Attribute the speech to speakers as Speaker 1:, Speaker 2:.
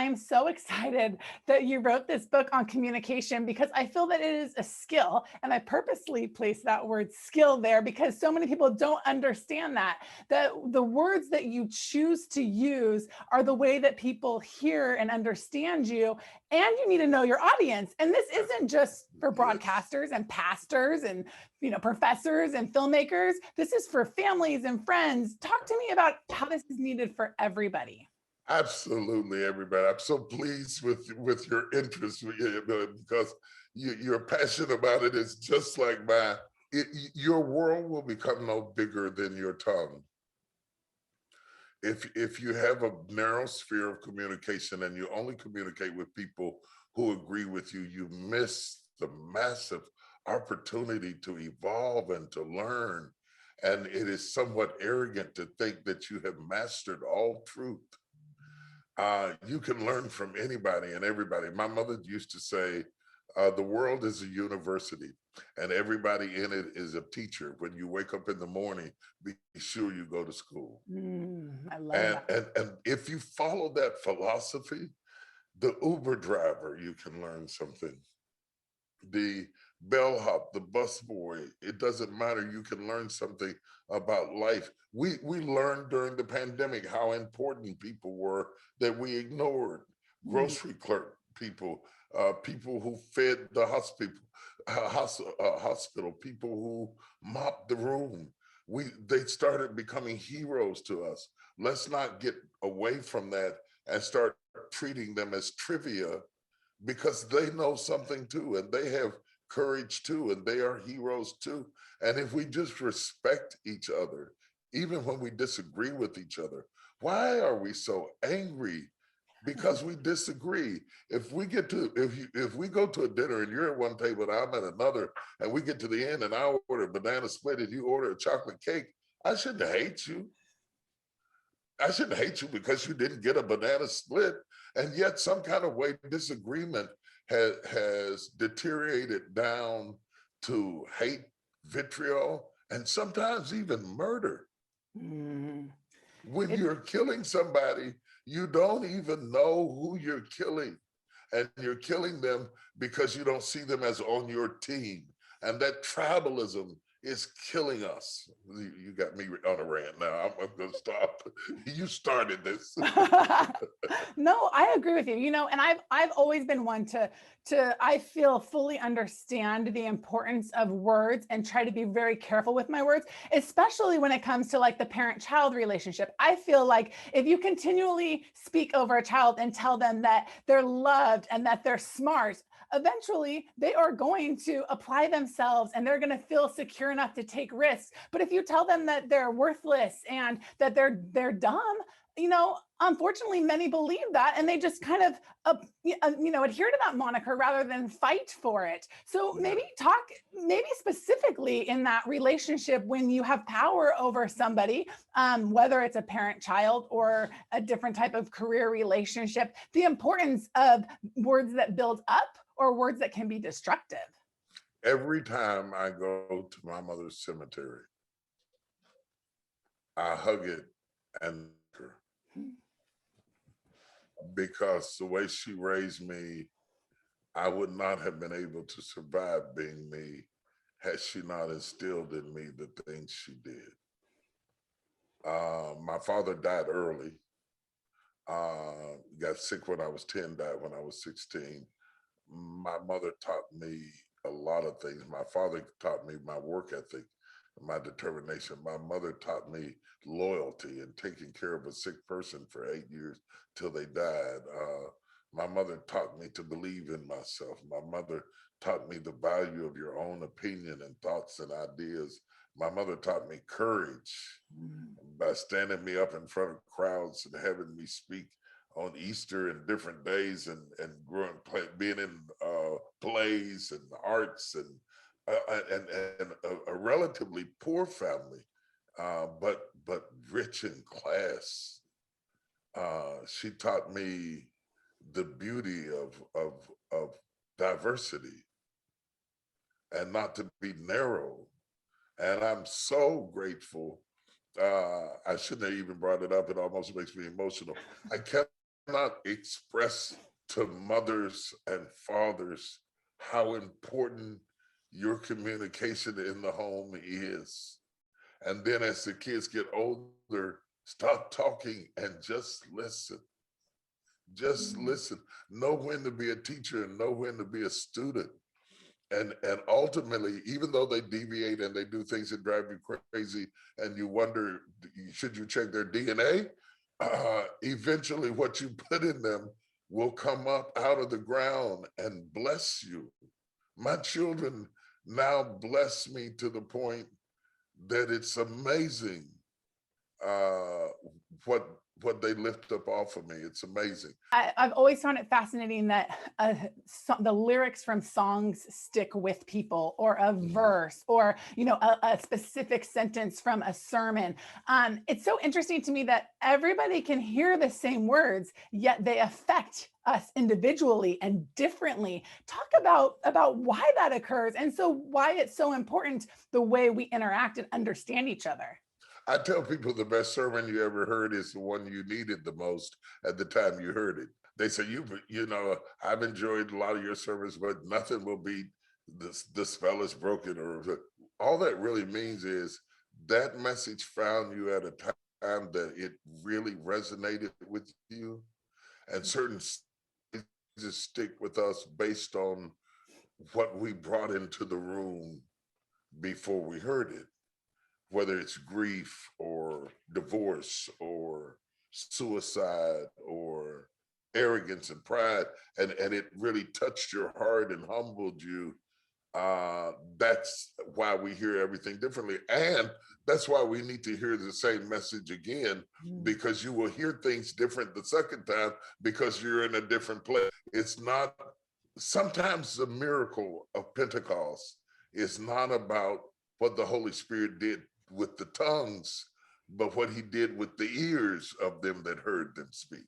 Speaker 1: I'm so excited that you wrote this book on communication because I feel that it is a skill. And I purposely placed that word skill there because so many people don't understand that the words that you choose to use are the way that people hear and understand you. And you need to know your audience. And this isn't just for
Speaker 2: Yes,
Speaker 1: broadcasters and pastors and professors and filmmakers. This is for families and friends. Talk to me about how this is needed for everybody.
Speaker 2: absolutely, everybody. I'm so pleased with your interest because you're passionate about it. It's just like mine. Your world will become no bigger than your tongue. If you have a narrow sphere of communication and you only communicate with people who agree with you, you miss the massive opportunity to evolve and to learn. And it is somewhat arrogant to think that you have mastered all truth. You can learn from anybody and everybody. My mother used to say, the world is a university and everybody in it is a teacher. When you wake up in the morning, be sure you go to school.
Speaker 1: I love
Speaker 2: And,
Speaker 1: that.
Speaker 2: and, and if you follow that philosophy, the Uber driver, you can learn something. The bellhop, the busboy, it doesn't matter. You can learn something about life. We learned during the pandemic how important people were that we ignored.
Speaker 1: Mm.
Speaker 2: Grocery clerk people, people who fed the hospital, people who mopped the room. They started becoming heroes to us. Let's not get away from that and start treating them as trivia because they know something too and they have courage too and they are heroes too. And if we just respect each other, even when we disagree with each other, why are we so angry because we disagree? If we go to a dinner and you're at one table and I'm at another and we get to the end and I order a banana split and you order a chocolate cake, I shouldn't hate you. I shouldn't hate you because you didn't get a banana split. And yet, some kind of way, disagreement has deteriorated down to hate, vitriol, and sometimes even murder.
Speaker 1: Mm.
Speaker 2: When
Speaker 1: It's
Speaker 2: you're killing somebody, you don't even know who you're killing. And you're killing them because you don't see them as on your team. And that tribalism is killing us. You got me on a rant now. I'm going to stop. You started this.
Speaker 1: no, I agree with you. And I've always been one to I feel fully understand the importance of words and try to be very careful with my words, especially when it comes to like the parent-child relationship. I feel like if you continually speak over a child and tell them that they're loved and that they're smart, eventually they are going to apply themselves and they're going to feel secure enough to take risks. But if you tell them that they're worthless and that they're dumb, unfortunately, many believe that and they just kind of, adhere to that moniker rather than fight for it. So
Speaker 2: Yeah.
Speaker 1: maybe specifically in that relationship when you have power over somebody, whether it's a parent-child or a different type of career relationship, the importance of words that build up or words that can be destructive.
Speaker 2: Every time I go to my mother's cemetery, I hug it and her because the way she raised me, I would not have been able to survive being me had she not instilled in me the things she did. My father died early. Got sick when I was 10, died when I was 16. My mother taught me a lot of things. My father taught me my work ethic, my determination. My mother taught me loyalty and taking care of a sick person for 8 years till they died. My mother taught me to believe in myself. My mother taught me the value of your own opinion and thoughts and ideas. My mother taught me courage
Speaker 1: Mm.
Speaker 2: by standing me up in front of crowds and having me speak on Easter and different days being in plays and arts and a relatively poor family, but rich in class. She taught me the beauty of diversity and not to be narrow. And I'm so grateful. I shouldn't have even brought it up. It almost makes me emotional. I kept cannot express to mothers and fathers how important your communication in the home is. And then as the kids get older, stop talking and just listen. Just
Speaker 1: Mhm.
Speaker 2: listen. Know when to be a teacher and know when to be a student. And ultimately, even though they deviate and they do things that drive you crazy, and you wonder, should you check their DNA? Eventually, what you put in them will come up out of the ground and bless you. My children now bless me to the point that it's amazing uh, what what they lift up off of me. It's amazing.
Speaker 1: I've always found it fascinating that the lyrics from songs stick with people, or a
Speaker 2: Mhm.
Speaker 1: verse, or a specific sentence from a sermon. It's so interesting to me that everybody can hear the same words, yet they affect us individually and differently. Talk about why that occurs, and so why it's so important the way we interact and understand each other.
Speaker 2: I tell people the best sermon you ever heard is the one you needed the most at the time you heard it. They say, I've enjoyed a lot of your sermons, but nothing will beat this spell is broken. Or all that really means is that message found you at a time that it really resonated with you, and certain just stick with us based on what we brought into the room before we heard it, whether it's grief or divorce or suicide or arrogance and pride, and it really touched your heart and humbled you. That's why we hear everything differently, and that's why we need to hear the same message again,
Speaker 1: Mm.
Speaker 2: because you will hear things different the second time because you're in a different place. It's not, sometimes the miracle of Pentecost is not about what the Holy Spirit did with the tongues, but what he did with the ears of them that heard them speak.